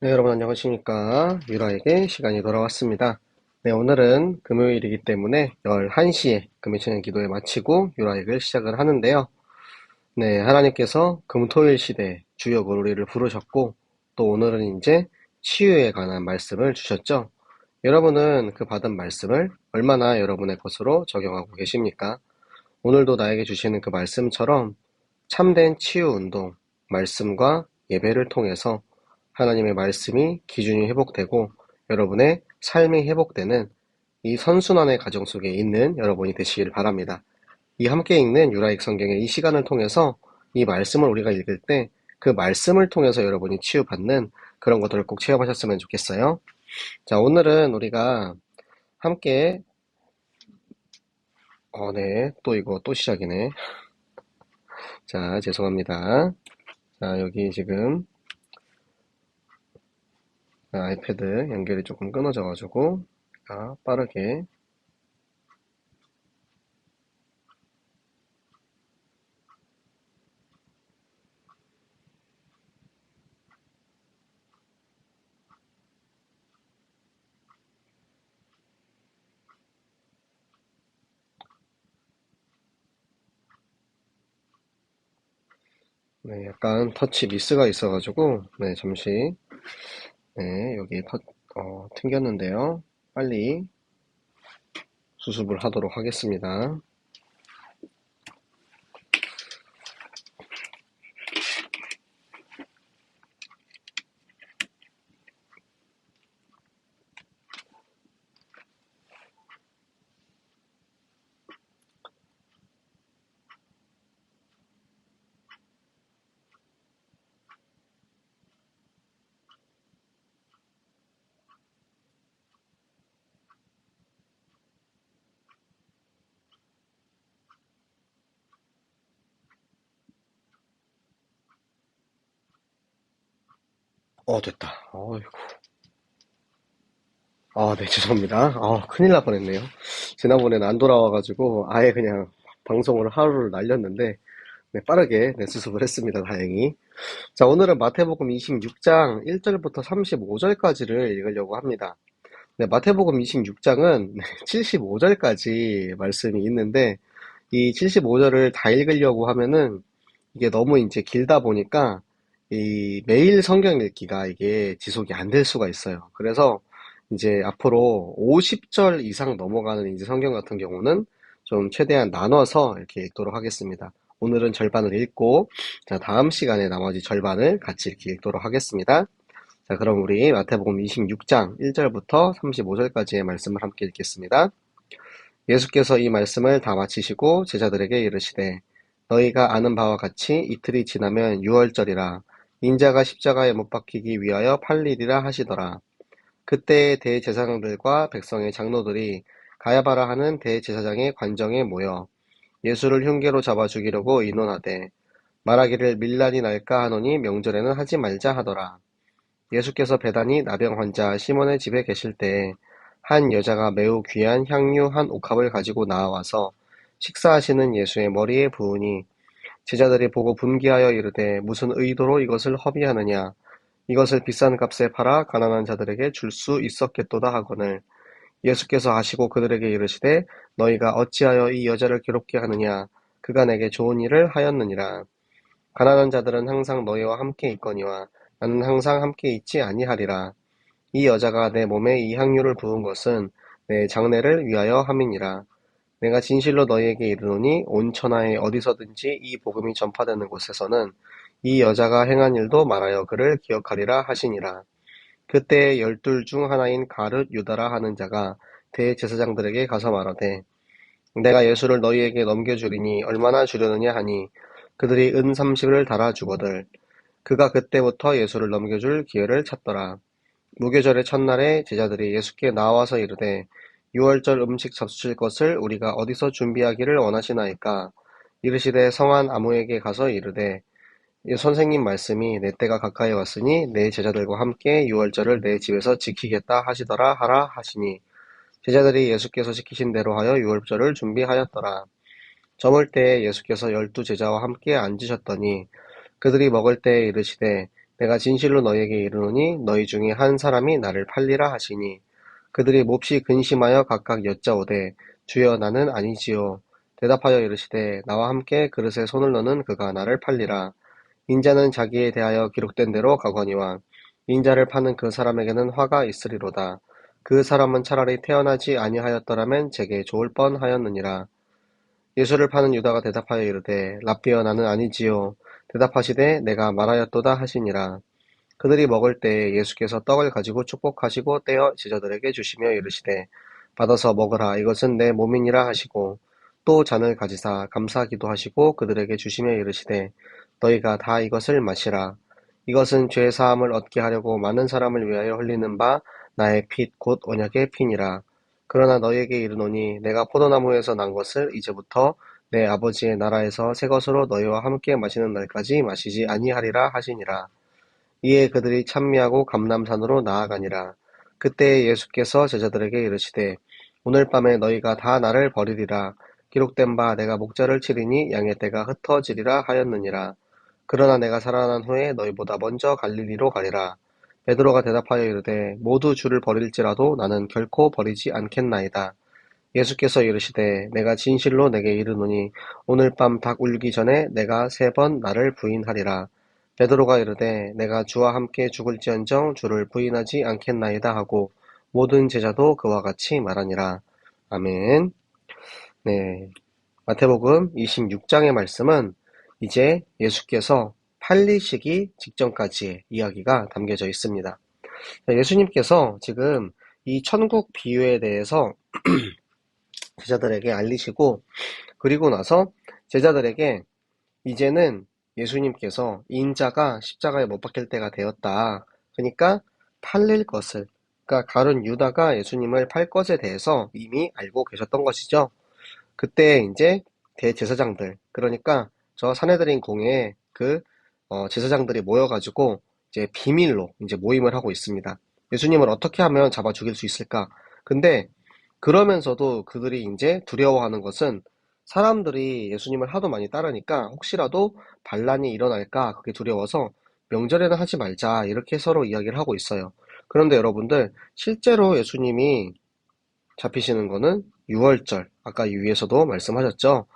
네, 여러분 안녕하십니까. 유라에게 시간이 돌아왔습니다. 네, 오늘은 금요일이기 때문에 11시에 금요छeni한 기도회 마치고 유라에게 시작을 하는데요. 네, 하나님께서 금토일 시대 주역으로 우리를 부르셨고, 또 오늘은 이제 치유에 관한 말씀을 주셨죠. 여러분은 그 받은 말씀을 얼마나 여러분의 것으로 적용하고 계십니까? 오늘도 나에게 주시는 그 말씀처럼 참된 치유 운동, 말씀과 예배를 통해서 하나님의 말씀이 기준이 회복되고 여러분의 삶이 회복되는 이 선순환의 과정 속에 있는 여러분이 되시길 바랍니다. 이 함께 읽는 유라익 성경의 이 시간을 통해서 이 말씀을 우리가 읽을 때 그 말씀을 통해서 여러분이 치유받는 그런 것들을 꼭 체험하셨으면 좋겠어요. 자, 오늘은 우리가 함께 네, 또 이거 또 시작이네. 자, 죄송합니다. 자, 여기 지금 아이패드 연결이 조금 끊어져가지고 빠르게 네, 약간 터치 미스가 있어가지고 네, 잠시 네, 여기 튕겼는데요. 빨리 수습을 하도록 하겠습니다. 됐다. 어이구. 네, 죄송합니다. 큰일 날 뻔했네요. 지난번에는 안 돌아와가지고 아예 그냥 방송을 하루를 날렸는데 네, 빠르게 네, 수습을 했습니다. 다행히. 자, 오늘은 마태복음 26장 1절부터 35절까지를 읽으려고 합니다. 네, 마태복음 26장은 75절까지 말씀이 있는데 이 75절을 다 읽으려고 하면은 이게 너무 이제 길다 보니까 이 매일 성경 읽기가 이게 지속이 안 될 수가 있어요. 그래서 이제 앞으로 50절 이상 넘어가는 이제 성경 같은 경우는 좀 최대한 나눠서 이렇게 읽도록 하겠습니다. 오늘은 절반을 읽고 자, 다음 시간에 나머지 절반을 같이 이렇게 읽도록 하겠습니다. 자, 그럼 우리 마태복음 26장 1절부터 35절까지의 말씀을 함께 읽겠습니다. 예수께서 이 말씀을 다 마치시고 제자들에게 이르시되 너희가 아는 바와 같이 이틀이 지나면 유월절이라 인자가 십자가에 못 박히기 위하여 팔리리라 하시더라. 그때의 대제사장들과 백성의 장로들이 가야바라 하는 대제사장의 관정에 모여 예수를 흉계로 잡아 죽이려고 의논하되 말하기를 밀란이 날까 하노니 명절에는 하지 말자 하더라. 예수께서 배단이 나병 환자 시몬의 집에 계실 때에 한 여자가 매우 귀한 향유 한 옥합을 가지고 나와서 식사하시는 예수의 머리에 부으니 제자들이 보고 분기하여 이르되 무슨 의도로 이것을 허비하느냐 이것을 비싼 값에 팔아 가난한 자들에게 줄 수 있었겠도다 하거늘 예수께서 아시고 그들에게 이르시되 너희가 어찌하여 이 여자를 괴롭게 하느냐 그가 내게 좋은 일을 하였느니라. 가난한 자들은 항상 너희와 함께 있거니와 나는 항상 함께 있지 아니하리라. 이 여자가 내 몸에 이 향유를 부은 것은 내 장례를 위하여 함이니라. 내가 진실로 너희에게 이르노니 온 천하에 어디서든지 이 복음이 전파되는 곳에서는 이 여자가 행한 일도 말하여 그를 기억하리라 하시니라. 그때 열둘 중 하나인 가룟 유다라 하는 자가 대제사장들에게 가서 말하되 내가 예수를 너희에게 넘겨주리니 얼마나 주려느냐 하니 그들이 은 30을 달아주거들 그가 그때부터 예수를 넘겨줄 기회를 찾더라. 무교절의 첫날에 제자들이 예수께 나와서 이르되 유월절 음식 잡수실 것을 우리가 어디서 준비하기를 원하시나이까? 이르시되 성한 아무에게 가서 이르되 이 선생님 말씀이 내 때가 가까이 왔으니 내 제자들과 함께 유월절을 내 집에서 지키겠다 하시더라 하라 하시니 제자들이 예수께서 시키신 대로 하여 유월절을 준비하였더라. 저물 때에 예수께서 12 제자와 함께 앉으셨더니 그들이 먹을 때에 이르시되 내가 진실로 너희에게 이르노니 너희 중에 한 사람이 나를 팔리라 하시니 그들이 몹시 근심하여 각각 여짜오되 주여 나는 아니지요. 대답하여 이르시되 나와 함께 그릇에 손을 넣는 그가 나를 팔리라. 인자는 자기에 대하여 기록된 대로 가거니와 인자를 파는 그 사람에게는 화가 있으리로다. 그 사람은 차라리 태어나지 아니하였더라면 제게 좋을 뻔하였느니라. 예수를 파는 유다가 대답하여 이르되 랍비여 나는 아니지요. 대답하시되 내가 말하였도다 하시니라. 그들이 먹을 때에 예수께서 떡을 가지고 축복하시고 떼어 제자들에게 주시며 이르시되 받아서 먹으라 이것은 내 몸이니라 하시고 또 잔을 가지사 감사하기도 하시고 그들에게 주시며 이르시되 너희가 다 이것을 마시라. 이것은 죄 사함을 얻게 하려고 많은 사람을 위하여 흘리는 바 나의 핏 곧 언약의 피니라. 그러나 너희에게 이르노니 내가 포도나무에서 난 것을 이제부터 내 아버지의 나라에서 새 것으로 너희와 함께 마시는 날까지 마시지 아니하리라 하시니라. 이에 그들이 찬미하고 감람산으로 나아가니라. 그때 예수께서 제자들에게 이르시되 오늘 밤에 너희가 다 나를 버리리라. 기록된 바 내가 목자를 치리니 양의 떼가 흩어지리라 하였느니라. 그러나 내가 살아난 후에 너희보다 먼저 갈릴리로 가리라. 베드로가 대답하여 이르되 모두 주를 버릴지라도 나는 결코 버리지 않겠나이다. 예수께서 이르시되 내가 진실로 내게 이르노니 오늘 밤 닭 울기 전에 내가 3번 나를 부인하리라. 베드로가 이르되 내가 주와 함께 죽을지언정 주를 부인하지 않겠나이다 하고 모든 제자도 그와 같이 말하니라. 아멘. 네. 마태복음 26장의 말씀은 이제 예수께서 팔리시기 직전까지의 이야기가 담겨져 있습니다. 예수님께서 지금 이 천국 비유에 대해서 제자들에게 알리시고 그리고 나서 제자들에게 이제는 예수님께서 인자가 십자가에 못 박힐 때가 되었다. 그러니까 팔릴 것을, 그러니까 가룟 유다가 예수님을 팔 것에 대해서 이미 알고 계셨던 것이죠. 그때 이제 대제사장들, 그러니까 저 사내들인 공회에 제사장들이 모여가지고 이제 비밀로 이제 모임을 하고 있습니다. 예수님을 어떻게 하면 잡아 죽일 수 있을까? 근데 그러면서도 그들이 이제 두려워하는 것은 사람들이 예수님을 하도 많이 따르니까 혹시라도 반란이 일어날까 그게 두려워서 명절에는 하지 말자 이렇게 서로 이야기를 하고 있어요. 그런데 여러분들 실제로 예수님이 잡히시는 거는 6월절, 아까 위에서도 말씀하셨죠.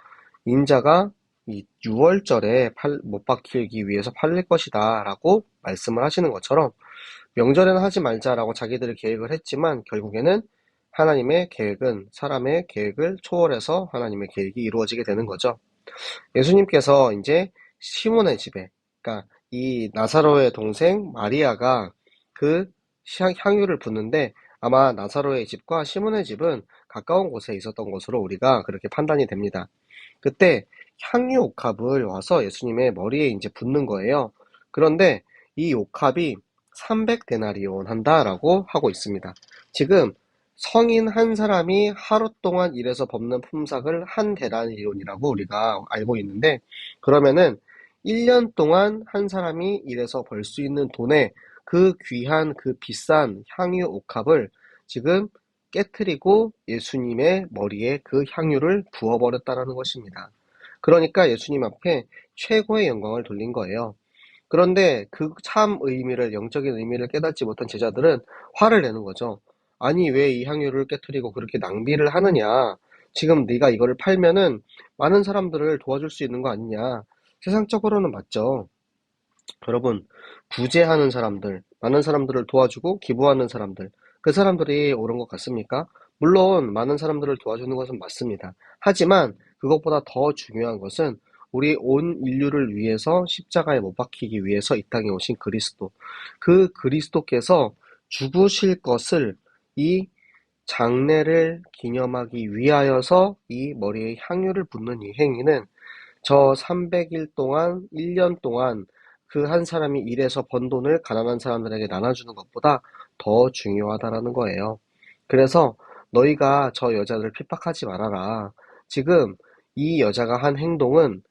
인자가 이 6월절에 못 박히기 위해서 팔릴 것이다 라고 말씀을 하시는 것처럼 명절에는 하지 말자라고 자기들이 계획을 했지만 결국에는 하나님의 계획은 사람의 계획을 초월해서 하나님의 계획이 이루어지게 되는 거죠. 예수님께서 이제 시몬의 집에, 그러니까 이 나사로의 동생 마리아가 그 향유를 붓는데 아마 나사로의 집과 시몬의 집은 가까운 곳에 있었던 것으로 우리가 그렇게 판단이 됩니다. 그때 향유 옥합을 와서 예수님의 머리에 이제 붓는 거예요. 그런데 이 옥합이 300데나리온 한다라고 하고 있습니다. 지금 성인 한 사람이 하루 동안 일해서 법는 품삯을 한 데나리온이라고 우리가 알고 있는데 그러면은 1년 동안 한 사람이 일해서 벌 수 있는 돈에 그 귀한 그 비싼 향유 옥합을 지금 깨트리고 예수님의 머리에 그 향유를 부어버렸다라는 것입니다. 그러니까 예수님 앞에 최고의 영광을 돌린 거예요. 그런데 그 참 의미를, 영적인 의미를 깨닫지 못한 제자들은 화를 내는 거죠. 아니, 왜 이 향유를 깨트리고 그렇게 낭비를 하느냐? 지금 네가 이거를 팔면은 많은 사람들을 도와줄 수 있는 거 아니냐? 세상적으로는 맞죠. 여러분, 구제하는 사람들, 많은 사람들을 도와주고 기부하는 사람들, 그 사람들이 옳은 것 같습니까? 물론 많은 사람들을 도와주는 것은 맞습니다. 하지만 그것보다 더 중요한 것은 우리 온 인류를 위해서 십자가에 못 박히기 위해서 이 땅에 오신 그리스도, 그 그리스도께서 죽으실 것을 이 장례를 기념하기 위하여서 이 머리에 향유를 붓는 이 행위는 저 300일 동안, 1년 동안 그 한 사람이 일해서 번 돈을 가난한 사람들에게 나눠주는 것보다 더 중요하다라는 거예요. 그래서 너희가 저 여자를 핍박하지 말아라. 지금 이 여자가 한 행동은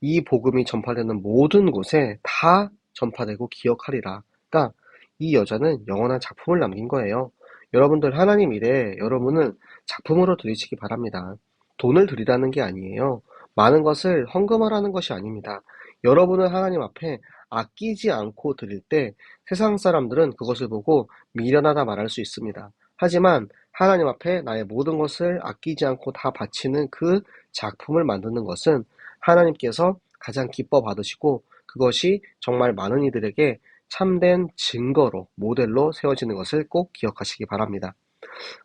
이 복음이 전파되는 모든 곳에 다 전파되고 기억하리라. 그러니까 이 여자는 영원한 작품을 남긴 거예요. 여러분들 하나님 일에 여러분은 작품으로 드리시기 바랍니다. 돈을 드리라는 게 아니에요. 많은 것을 헌금하라는 것이 아닙니다. 여러분은 하나님 앞에 아끼지 않고 드릴 때 세상 사람들은 그것을 보고 미련하다 말할 수 있습니다. 하지만 하나님 앞에 나의 모든 것을 아끼지 않고 다 바치는 그 작품을 만드는 것은 하나님께서 가장 기뻐 받으시고 그것이 정말 많은 이들에게 참된 증거로 모델로 세워지는 것을 꼭 기억하시기 바랍니다.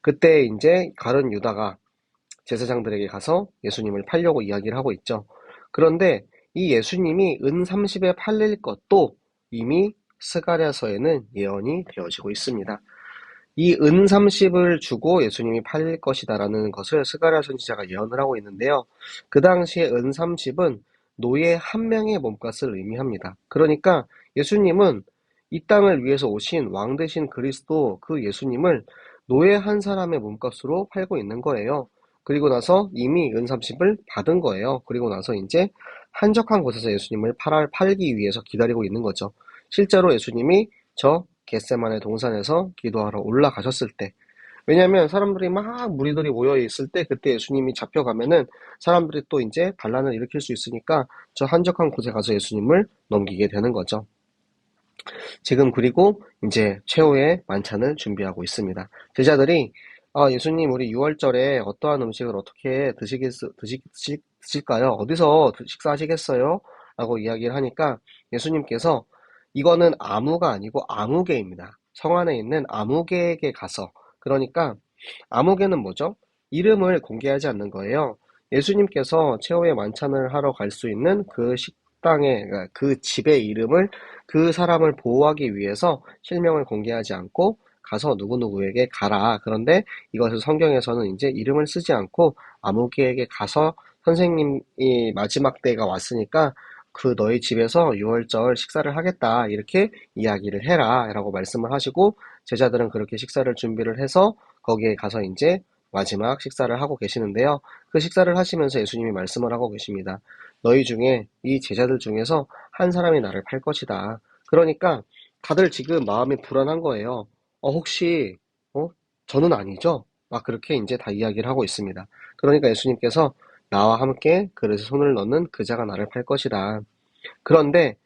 그때 이제 가룟 유다가 제사장들에게 가서 예수님을 팔려고 이야기를 하고 있죠. 그런데 이 예수님이 은 30에 팔릴 것도 이미 스가랴서에는 예언이 되어지고 있습니다. 이 은 30을 주고 예수님이 팔릴 것이다라는 것을 스가랴 선지자가 예언을 하고 있는데요. 그 당시에 은 30은 노예 한 명의 몸값을 의미합니다. 그러니까 예수님은 이 땅을 위해서 오신 왕 되신 그리스도 그 예수님을 노예 한 사람의 몸값으로 팔고 있는 거예요. 그리고 나서 이미 은 30을 받은 거예요. 그리고 나서 이제 한적한 곳에서 예수님을 팔기 위해서 기다리고 있는 거죠. 실제로 예수님이 저 겟세마네 동산에서 기도하러 올라가셨을 때, 왜냐하면 사람들이 막 무리들이 모여 있을 때 그때 예수님이 잡혀가면은 사람들이 또 이제 반란을 일으킬 수 있으니까 저 한적한 곳에 가서 예수님을 넘기게 되는 거죠. 지금 그리고 이제 최후의 만찬을 준비하고 있습니다. 제자들이 예수님 우리 6월절에 어떠한 음식을 어떻게 드실까요? 어디서 식사하시겠어요? 라고 이야기를 하니까 예수님께서 이거는 아무가 아니고 아무개입니다. 성 안에 있는 아무개에게 가서, 그러니까 아무개는 뭐죠? 이름을 공개하지 않는 거예요. 예수님께서 최후의 만찬을 하러 갈 수 있는 그 식당의, 그러니까 그 집의 이름을 그 사람을 보호하기 위해서 실명을 공개하지 않고 가서 누구누구에게 가라. 그런데 이것을 성경에서는 이제 이름을 쓰지 않고 아무개에게 가서 선생님이 마지막 때가 왔으니까 그 너희 집에서 유월절 식사를 하겠다. 이렇게 이야기를 해라. 라고 말씀을 하시고 제자들은 그렇게 식사를 준비를 해서 거기에 가서 이제 마지막 식사를 하고 계시는데요. 그 식사를 하시면서 예수님이 말씀을 하고 계십니다. 너희 중에 이 제자들 중에서 한 사람이 나를 팔 것이다. 그러니까 다들 지금 마음이 불안한 거예요. 혹시 저는 아니죠? 막 그렇게 이제 다 이야기를 하고 있습니다. 그러니까 예수님께서 나와 함께 그릇에 손을 넣는 그자가 나를 팔 것이다. 그런데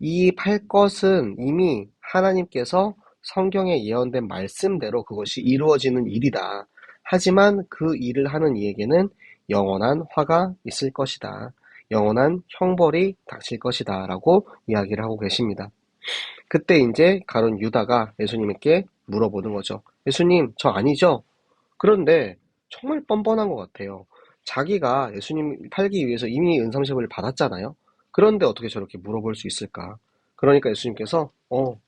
이 팔 것은 이미 하나님께서 성경에 예언된 말씀대로 그것이 이루어지는 일이다. 하지만 그 일을 하는 이에게는 영원한 화가 있을 것이다. 영원한 형벌이 닥칠 것이다. 라고 이야기를 하고 계십니다. 그때 이제 가룟 유다가 예수님께 물어보는 거죠. 예수님, 저 아니죠? 그런데 정말 뻔뻔한 것 같아요. 자기가 예수님 팔기 위해서 이미 은삼십을 받았잖아요. 그런데 어떻게 저렇게 물어볼 수 있을까? 그러니까 예수님께서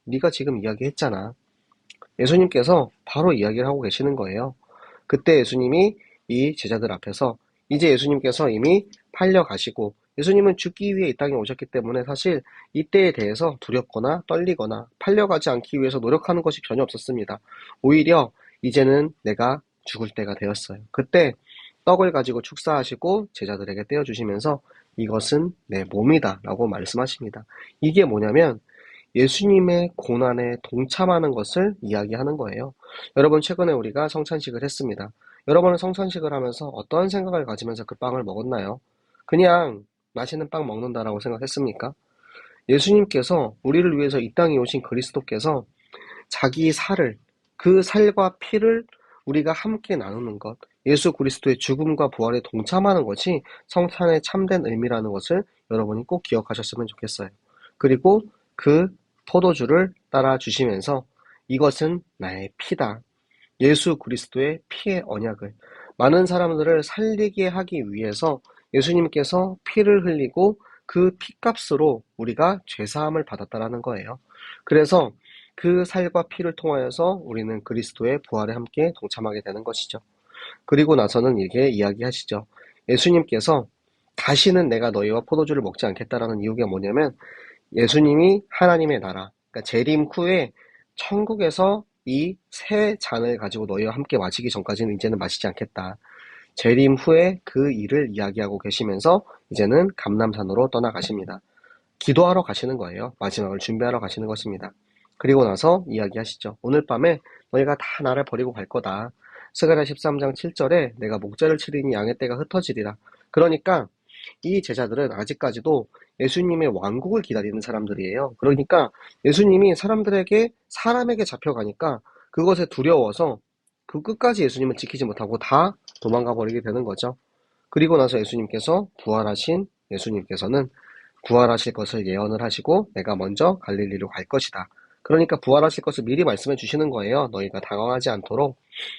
네가 지금 이야기했잖아. 예수님께서 바로 이야기를 하고 계시는 거예요. 그때 예수님이 이 제자들 앞에서 이제 예수님께서 이미 팔려가시고 예수님은 죽기 위해 이 땅에 오셨기 때문에 사실 이때에 대해서 두렵거나 떨리거나 팔려가지 않기 위해서 노력하는 것이 전혀 없었습니다. 오히려 이제는 내가 죽을 때가 되었어요. 그때 떡을 가지고 축사하시고 제자들에게 떼어주시면서 이것은 내 몸이다 라고 말씀하십니다. 이게 뭐냐면 예수님의 고난에 동참하는 것을 이야기하는 거예요. 여러분, 최근에 우리가 성찬식을 했습니다. 여러분은 성찬식을 하면서 어떠한 생각을 가지면서 그 빵을 먹었나요? 그냥 맛있는 빵 먹는다라고 생각했습니까? 예수님께서 우리를 위해서 이 땅에 오신 그리스도께서 자기 살을, 그 살과 피를 우리가 함께 나누는 것, 예수 그리스도의 죽음과 부활에 동참하는 것이 성찬의 참된 의미라는 것을 여러분이 꼭 기억하셨으면 좋겠어요. 그리고 그 포도주를 따라 주시면서 이것은 나의 피다. 예수 그리스도의 피의 언약을 많은 사람들을 살리게 하기 위해서 예수님께서 피를 흘리고 그 피값으로 우리가 죄사함을 받았다라는 거예요. 그래서 그 살과 피를 통하여서 우리는 그리스도의 부활에 함께 동참하게 되는 것이죠. 그리고 나서는 이렇게 이야기하시죠. 예수님께서 다시는 내가 너희와 포도주를 먹지 않겠다라는 이유가 뭐냐면 예수님이 하나님의 나라, 그러니까 재림 후에 천국에서 이 새 잔을 가지고 너희와 함께 마시기 전까지는 이제는 마시지 않겠다. 재림 후에 그 일을 이야기하고 계시면서 이제는 감람산으로 떠나가십니다. 기도하러 가시는 거예요. 마지막을 준비하러 가시는 것입니다. 그리고 나서 이야기하시죠. 오늘 밤에 너희가 다 나를 버리고 갈 거다. 스가랴 13장 7절에 내가 목자를 치리니 양의 떼가 흩어지리라. 그러니까 이 제자들은 아직까지도 예수님의 왕국을 기다리는 사람들이에요. 그러니까 예수님이 사람에게 잡혀가니까 그것에 두려워서 그 끝까지 예수님을 지키지 못하고 다 도망가 버리게 되는 거죠. 그리고 나서 부활하신 예수님께서는 부활하실 것을 예언을 하시고 내가 먼저 갈릴리로 갈 것이다. 그러니까 부활하실 것을 미리 말씀해 주시는 거예요. 너희가 당황하지 않도록.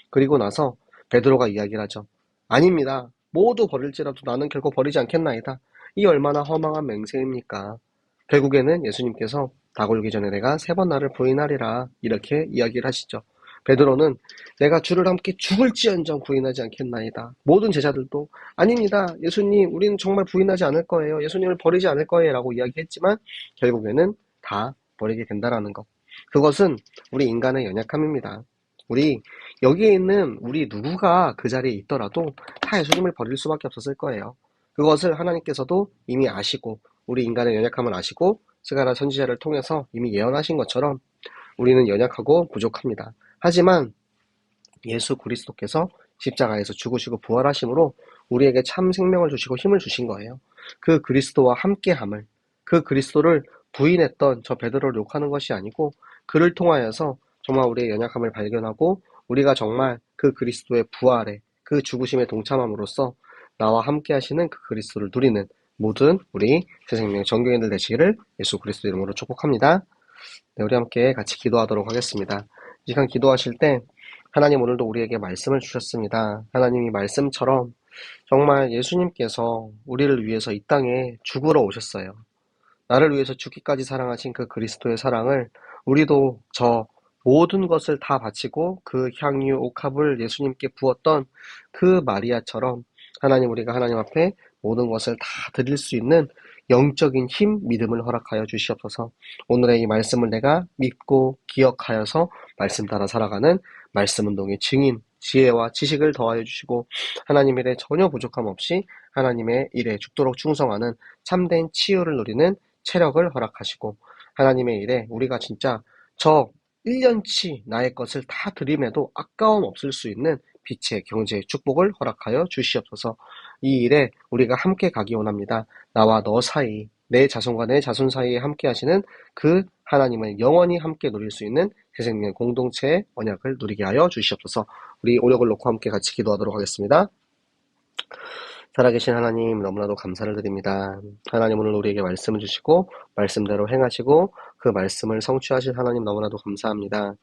그리고 나서 베드로가 이야기를 하죠. 아닙니다. 모두 버릴지라도 나는 결코 버리지 않겠나이다. 이 얼마나 허망한 맹세입니까? 결국에는 예수님께서 닭 울기 전에 내가 3번 나를 부인하리라 이렇게 이야기를 하시죠. 베드로는 내가 주를 함께 죽을지언정 부인하지 않겠나이다. 모든 제자들도 아닙니다. 예수님 우리는 정말 부인하지 않을 거예요. 예수님을 버리지 않을 거예요 라고 이야기했지만 결국에는 다 버리게 된다라는 것. 그것은 우리 인간의 연약함입니다. 여기에 있는 우리 누구가 그 자리에 있더라도 다 예수님을 버릴 수밖에 없었을 거예요. 그것을 하나님께서도 이미 아시고 우리 인간의 연약함을 아시고 스가랴 선지자를 통해서 이미 예언하신 것처럼 우리는 연약하고 부족합니다. 하지만 예수 그리스도께서 십자가에서 죽으시고 부활하심으로 우리에게 참 생명을 주시고 힘을 주신 거예요. 그 그리스도와 함께함을, 그 그리스도를 부인했던 저 베드로를 욕하는 것이 아니고 그를 통하여서 정말 우리의 연약함을 발견하고 우리가 정말 그 그리스도의 부활에 그 죽으심에 동참함으로써 나와 함께 하시는 그 그리스도를 누리는 모든 우리 새생명 전교인들 되시기를 예수 그리스도 이름으로 축복합니다. 네, 우리 함께 같이 기도하도록 하겠습니다. 이 시간 기도하실 때 하나님 오늘도 우리에게 말씀을 주셨습니다. 하나님이 말씀처럼 정말 예수님께서 우리를 위해서 이 땅에 죽으러 오셨어요. 나를 위해서 죽기까지 사랑하신 그 그리스도의 사랑을 우리도 저 모든 것을 다 바치고 그 향유 옥합을 예수님께 부었던 그 마리아처럼 하나님 우리가 하나님 앞에 모든 것을 다 드릴 수 있는 영적인 힘, 믿음을 허락하여 주시옵소서. 오늘의 이 말씀을 내가 믿고 기억하여서 말씀 따라 살아가는 말씀 운동의 증인, 지혜와 지식을 더하여 주시고 하나님 일에 전혀 부족함 없이 하나님의 일에 죽도록 충성하는 참된 치유를 누리는 체력을 허락하시고 하나님의 일에 우리가 진짜 저 1년치 나의 것을 다 드림에도 아까움 없을 수 있는 빛의 경제의 축복을 허락하여 주시옵소서. 이 일에 우리가 함께 가기 원합니다. 나와 너 사이, 내 자손과 내 자손 사이에 함께 하시는 그 하나님을 영원히 함께 누릴 수 있는 새생명 공동체의 언약을 누리게 하여 주시옵소서. 우리 오력을 놓고 함께 같이 기도하도록 하겠습니다. 살아계신 하나님 너무나도 감사를 드립니다. 하나님 오늘 우리에게 말씀을 주시고 말씀대로 행하시고 그 말씀을 성취하실 하나님 너무나도 감사합니다.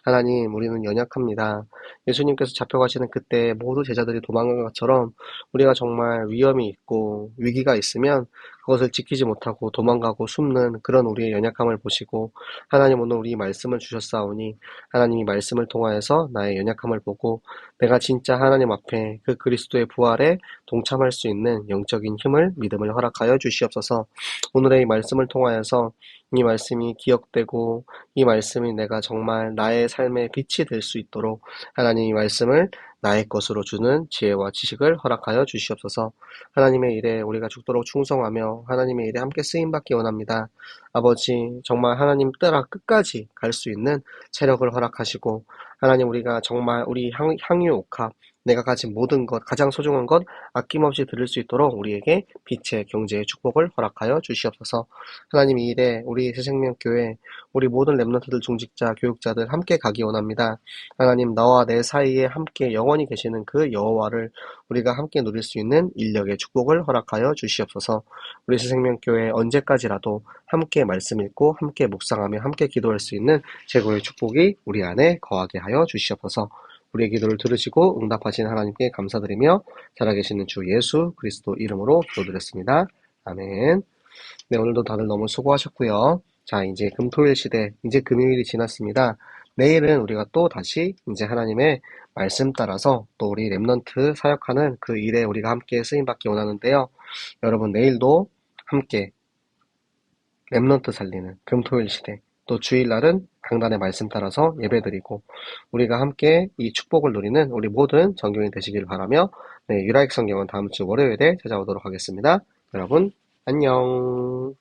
하나님 우리는 연약합니다. 예수님께서 잡혀가시는 그때 모두 제자들이 도망간 것처럼 우리가 정말 위험이 있고 위기가 있으면 그것을 지키지 못하고 도망가고 숨는 그런 우리의 연약함을 보시고 하나님 오늘 우리 말씀을 주셨사오니 하나님이 말씀을 통하여서 나의 연약함을 보고 내가 진짜 하나님 앞에 그 그리스도의 부활에 동참할 수 있는 영적인 힘을 믿음을 허락하여 주시옵소서. 오늘의 이 말씀을 통하여서 이 말씀이 기억되고 이 말씀이 내가 정말 나의 삶의 빛이 될 수 있도록 하나님 이 말씀을 나의 것으로 주는 지혜와 지식을 허락하여 주시옵소서. 하나님의 일에 우리가 죽도록 충성하며 하나님의 일에 함께 쓰임받기 원합니다. 아버지 정말 하나님 따라 끝까지 갈 수 있는 체력을 허락하시고 하나님 우리가 정말 우리 향유 옥합 내가 가진 모든 것, 가장 소중한 것 아낌없이 드릴 수 있도록 우리에게 빛의 경제의 축복을 허락하여 주시옵소서. 하나님 이 일에 우리 새생명교회, 우리 모든 렘넌트들, 중직자, 교육자들 함께 가기 원합니다. 하나님 너와 내 사이에 함께 영원히 계시는 그 여호와를 우리가 함께 누릴 수 있는 인력의 축복을 허락하여 주시옵소서. 우리 새생명교회 언제까지라도 함께 말씀 읽고 함께 묵상하며 함께 기도할 수 있는 최고의 축복이 우리 안에 거하게 하여 주시옵소서. 우리의 기도를 들으시고 응답하신 하나님께 감사드리며 살아계시는 주 예수 그리스도 이름으로 기도드렸습니다. 아멘. 네, 오늘도 다들 너무 수고하셨고요. 자, 이제 금토일 시대, 이제 금요일이 지났습니다. 내일은 우리가 또 다시 이제 하나님의 말씀 따라서 또 우리 렘넌트 사역하는 그 일에 우리가 함께 쓰임받기 원하는데요. 여러분 내일도 함께 렘넌트 살리는 금토일 시대, 또 주일날은 강단의 말씀 따라서 예배드리고 우리가 함께 이 축복을 누리는 우리 모든 전교인 되시길 바라며 네, 유라익 성경은 다음 주 월요일에 찾아오도록 하겠습니다. 여러분 안녕.